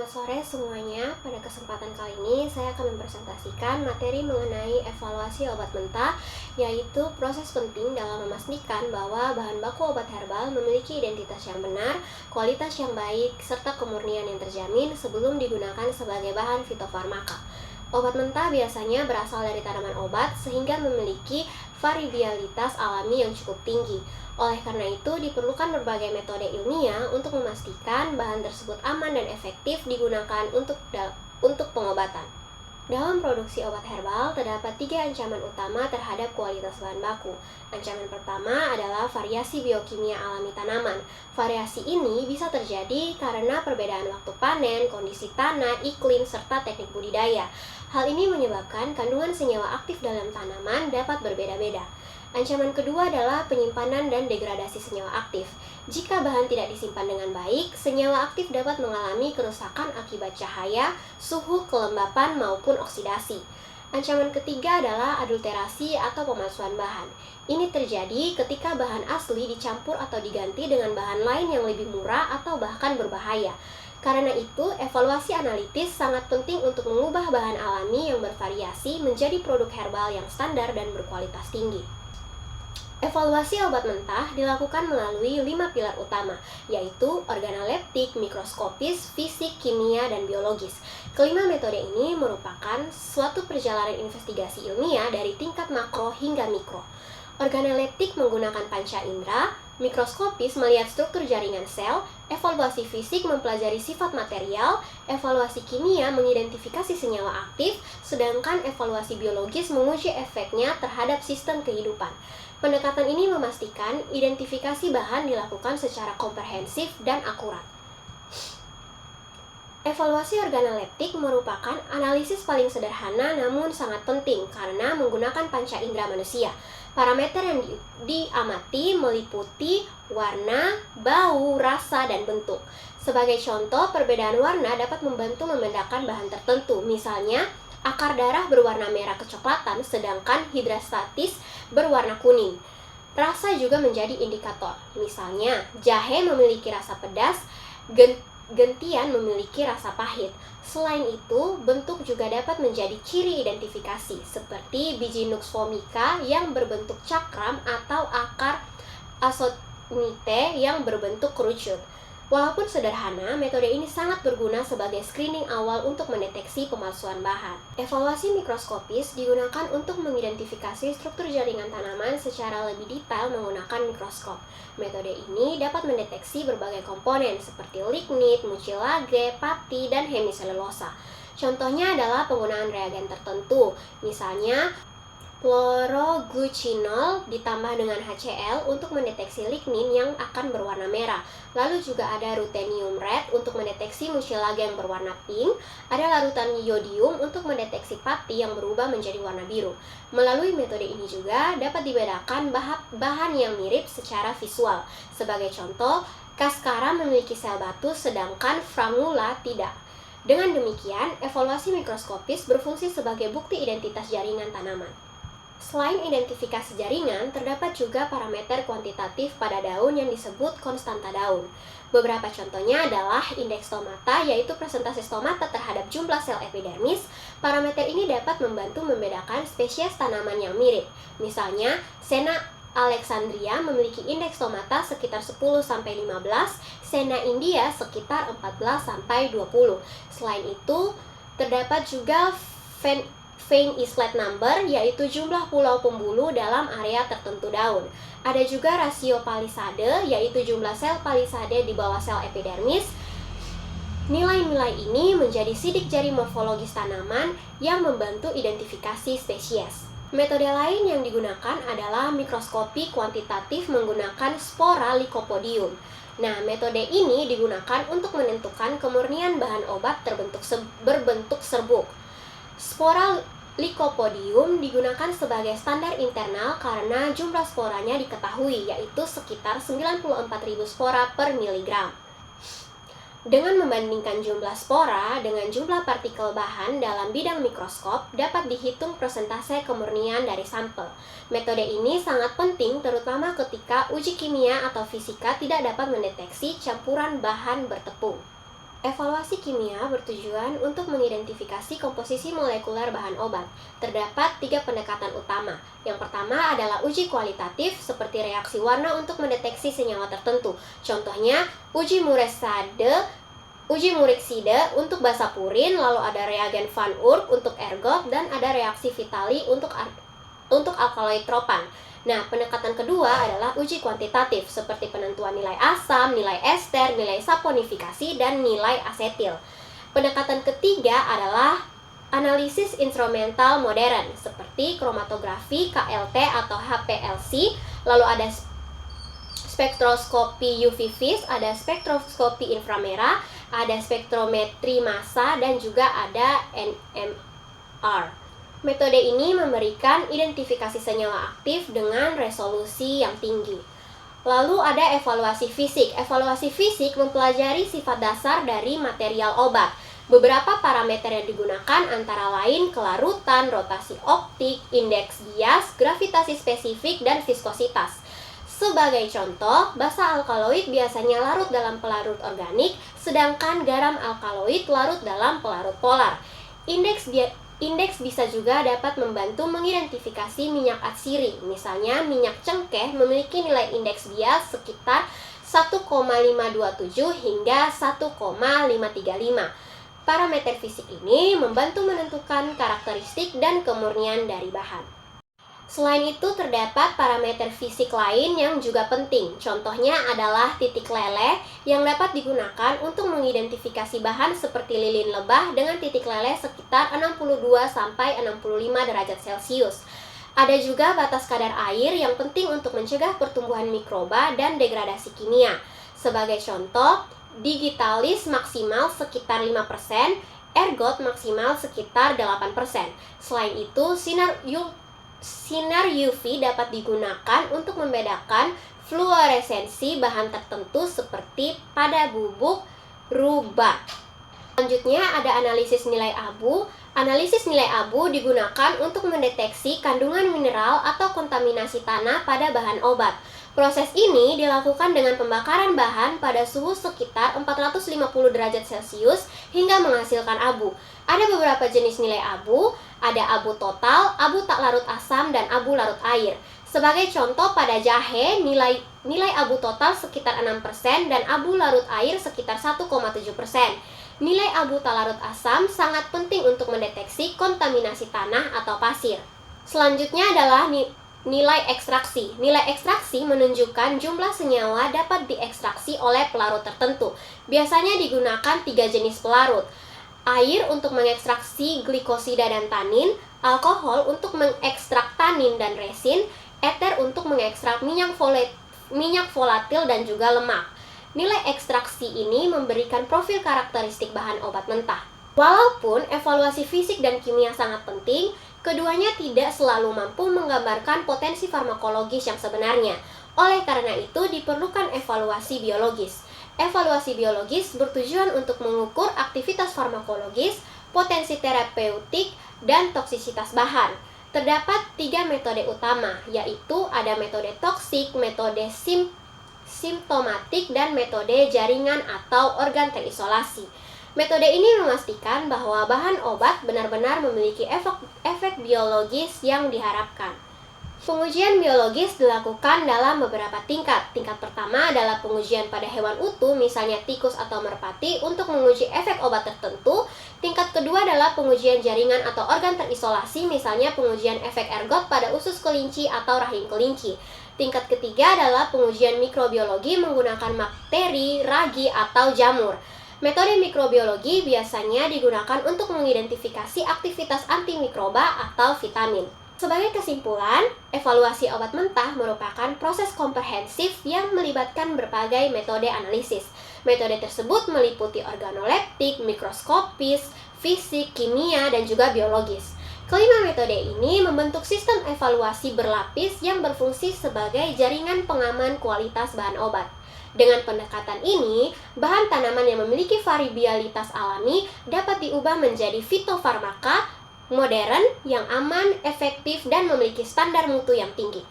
Selamat sore semuanya. Pada kesempatan kali ini saya akan mempresentasikan materi mengenai evaluasi obat mentah, yaitu proses penting dalam memastikan bahwa bahan baku obat herbal memiliki identitas yang benar, kualitas yang baik, serta kemurnian yang terjamin sebelum digunakan sebagai bahan fitofarmaka. Obat mentah biasanya berasal dari tanaman obat sehingga memiliki variabilitas alami yang cukup tinggi. Oleh karena itu, diperlukan berbagai metode ilmiah untuk memastikan bahan tersebut aman dan efektif digunakan untuk pengobatan. Dalam produksi obat herbal, terdapat 3 ancaman utama terhadap kualitas bahan baku. Ancaman pertama adalah variasi biokimia alami tanaman. Variasi ini bisa terjadi karena perbedaan waktu panen, kondisi tanah, iklim, serta teknik budidaya. Hal ini menyebabkan kandungan senyawa aktif dalam tanaman dapat berbeda-beda. Ancaman kedua adalah penyimpanan dan degradasi senyawa aktif. Jika bahan tidak disimpan dengan baik, senyawa aktif dapat mengalami kerusakan akibat cahaya, suhu, kelembapan, maupun oksidasi. Ancaman ketiga adalah adulterasi atau pemalsuan bahan. Ini terjadi ketika bahan asli dicampur atau diganti dengan bahan lain yang lebih murah atau bahkan berbahaya. Karena itu, evaluasi analitis sangat penting untuk mengubah bahan alami yang bervariasi menjadi produk herbal yang standar dan berkualitas tinggi. Evaluasi obat mentah dilakukan melalui 5 pilar utama, yaitu organoleptik, mikroskopis, fisik, kimia, dan biologis. Kelima metode ini merupakan suatu perjalanan investigasi ilmiah dari tingkat makro hingga mikro. Organoleptik menggunakan panca indera, mikroskopis melihat struktur jaringan sel, evaluasi fisik mempelajari sifat material, evaluasi kimia mengidentifikasi senyawa aktif, sedangkan evaluasi biologis menguji efeknya terhadap sistem kehidupan. Pendekatan ini memastikan identifikasi bahan dilakukan secara komprehensif dan akurat. Evaluasi organoleptik merupakan analisis paling sederhana namun sangat penting karena menggunakan panca indera manusia. Parameter yang diamati meliputi warna, bau, rasa, dan bentuk. Sebagai contoh, perbedaan warna dapat membantu membedakan bahan tertentu. Misalnya, akar darah berwarna merah kecoklatan sedangkan hidrostatis berwarna kuning. Rasa juga menjadi indikator. Misalnya, jahe memiliki rasa pedas, gentian memiliki rasa pahit. Selain itu, bentuk juga dapat menjadi ciri identifikasi, seperti biji Nux vomica yang berbentuk cakram atau akar Azoxanथे yang berbentuk kerucut. Walaupun sederhana, metode ini sangat berguna sebagai screening awal untuk mendeteksi pemalsuan bahan. Evaluasi mikroskopis digunakan untuk mengidentifikasi struktur jaringan tanaman secara lebih detail menggunakan mikroskop. Metode ini dapat mendeteksi berbagai komponen seperti lignit, mucilage, pati, dan hemiselulosa. Contohnya adalah penggunaan reagen tertentu, misalnya chloroglucinol ditambah dengan HCl untuk mendeteksi lignin yang akan berwarna merah. Lalu juga ada ruthenium red untuk mendeteksi mucilage yang berwarna pink. Ada larutan iodium untuk mendeteksi pati yang berubah menjadi warna biru. Melalui metode ini juga dapat dibedakan bahan yang mirip secara visual. Sebagai contoh, Cascara memiliki sel batu sedangkan Frangula tidak. Dengan demikian, evaluasi mikroskopis berfungsi sebagai bukti identitas jaringan tanaman. Selain identifikasi jaringan, terdapat juga parameter kuantitatif pada daun yang disebut konstanta daun. Beberapa contohnya adalah indeks stomata, yaitu presentasi stomata terhadap jumlah sel epidermis. Parameter ini dapat membantu membedakan spesies tanaman yang mirip. Misalnya, Senna Alexandria memiliki indeks stomata sekitar 10-15, Senna India sekitar 14-20. Selain itu, terdapat juga Vein islet number, yaitu jumlah pulau pembuluh dalam area tertentu daun. Ada juga rasio palisade, yaitu jumlah sel palisade di bawah sel epidermis. Nilai-nilai ini menjadi sidik jari morfologis tanaman yang membantu identifikasi spesies. Metode lain yang digunakan adalah mikroskopi kuantitatif menggunakan spora Lycopodium. Nah, metode ini digunakan untuk menentukan kemurnian bahan obat berbentuk serbuk. Spora Lycopodium digunakan sebagai standar internal karena jumlah sporanya diketahui, yaitu sekitar 94.000 spora per miligram. Dengan membandingkan jumlah spora dengan jumlah partikel bahan dalam bidang mikroskop, dapat dihitung persentase kemurnian dari sampel. Metode ini sangat penting terutama ketika uji kimia atau fisika tidak dapat mendeteksi campuran bahan bertepung. Evaluasi kimia bertujuan untuk mengidentifikasi komposisi molekuler bahan obat. Terdapat 3 pendekatan utama. Yang pertama adalah uji kualitatif, seperti reaksi warna untuk mendeteksi senyawa tertentu. Contohnya, uji Murikside untuk basa purin, lalu ada reagen Van Oort untuk ergot, dan ada reaksi Vitali untuk alkaloid tropan. Nah, pendekatan kedua adalah uji kuantitatif, seperti penentuan nilai asam, nilai ester, nilai saponifikasi, dan nilai asetil. Pendekatan ketiga adalah analisis instrumental modern, seperti kromatografi, KLT atau HPLC, lalu ada spektroskopi UV vis, ada spektroskopi inframerah, ada spektrometri massa, dan juga ada NMR. Metode ini memberikan identifikasi senyawa aktif dengan resolusi yang tinggi. Lalu ada evaluasi fisik. Evaluasi fisik mempelajari sifat dasar dari material obat. Beberapa parameter yang digunakan antara lain kelarutan, rotasi optik, indeks bias, gravitasi spesifik, dan viskositas. Sebagai contoh, basa alkaloid biasanya larut dalam pelarut organik, sedangkan garam alkaloid larut dalam pelarut polar. Indeks bisa juga dapat membantu mengidentifikasi minyak atsiri. Misalnya, minyak cengkeh memiliki nilai indeks bias sekitar 1,527 hingga 1,535. Parameter fisik ini membantu menentukan karakteristik dan kemurnian dari bahan. Selain itu, terdapat parameter fisik lain yang juga penting. Contohnya adalah titik leleh yang dapat digunakan untuk mengidentifikasi bahan seperti lilin lebah dengan titik leleh sekitar 62-65 derajat Celcius. Ada juga batas kadar air yang penting untuk mencegah pertumbuhan mikroba dan degradasi kimia. Sebagai contoh, digitalis maksimal sekitar 5%, ergot maksimal sekitar 8%. Selain itu, sinar UV dapat digunakan untuk membedakan fluoresensi bahan tertentu seperti pada bubuk rubak. Selanjutnya ada analisis nilai abu. Analisis nilai abu digunakan untuk mendeteksi kandungan mineral atau kontaminasi tanah pada bahan obat. Proses ini dilakukan dengan pembakaran bahan pada suhu sekitar 450 derajat Celcius hingga menghasilkan abu. Ada beberapa jenis nilai abu, ada abu total, abu tak larut asam, dan abu larut air. Sebagai contoh, pada jahe, nilai abu total sekitar 6% dan abu larut air sekitar 1,7%. Nilai abu tak larut asam sangat penting untuk mendeteksi kontaminasi tanah atau pasir. Selanjutnya adalah nilai ekstraksi. Nilai ekstraksi menunjukkan jumlah senyawa dapat diekstraksi oleh pelarut tertentu. Biasanya digunakan 3 jenis pelarut. Air untuk mengekstraksi glikosida dan tanin, alkohol untuk mengekstrak tanin dan resin, eter untuk mengekstrak minyak volatil dan juga lemak. Nilai ekstraksi ini memberikan profil karakteristik bahan obat mentah. Walaupun evaluasi fisik dan kimia sangat penting, keduanya tidak selalu mampu menggambarkan potensi farmakologis yang sebenarnya. Oleh karena itu, diperlukan evaluasi biologis. Evaluasi biologis bertujuan untuk mengukur aktivitas farmakologis, potensi terapeutik, dan toksisitas bahan. Terdapat 3 metode utama, yaitu ada metode toksik, metode simptomatik, dan metode jaringan atau organ terisolasi. Metode ini memastikan bahwa bahan obat benar-benar memiliki efek biologis yang diharapkan. Pengujian biologis dilakukan dalam beberapa tingkat. Tingkat pertama adalah pengujian pada hewan utuh, misalnya tikus atau merpati, untuk menguji efek obat tertentu. Tingkat kedua adalah pengujian jaringan atau organ terisolasi, misalnya pengujian efek ergot pada usus kelinci atau rahim kelinci. Tingkat ketiga adalah pengujian mikrobiologi menggunakan bakteri, ragi, atau jamur. Metode mikrobiologi biasanya digunakan untuk mengidentifikasi aktivitas antimikroba atau vitamin. Sebagai kesimpulan, evaluasi obat mentah merupakan proses komprehensif yang melibatkan berbagai metode analisis. Metode tersebut meliputi organoleptik, mikroskopis, fisik, kimia, dan juga biologis. Kelima metode ini membentuk sistem evaluasi berlapis yang berfungsi sebagai jaringan pengaman kualitas bahan obat. Dengan pendekatan ini, bahan tanaman yang memiliki variabilitas alami dapat diubah menjadi fitofarmaka modern yang aman, efektif, dan memiliki standar mutu yang tinggi.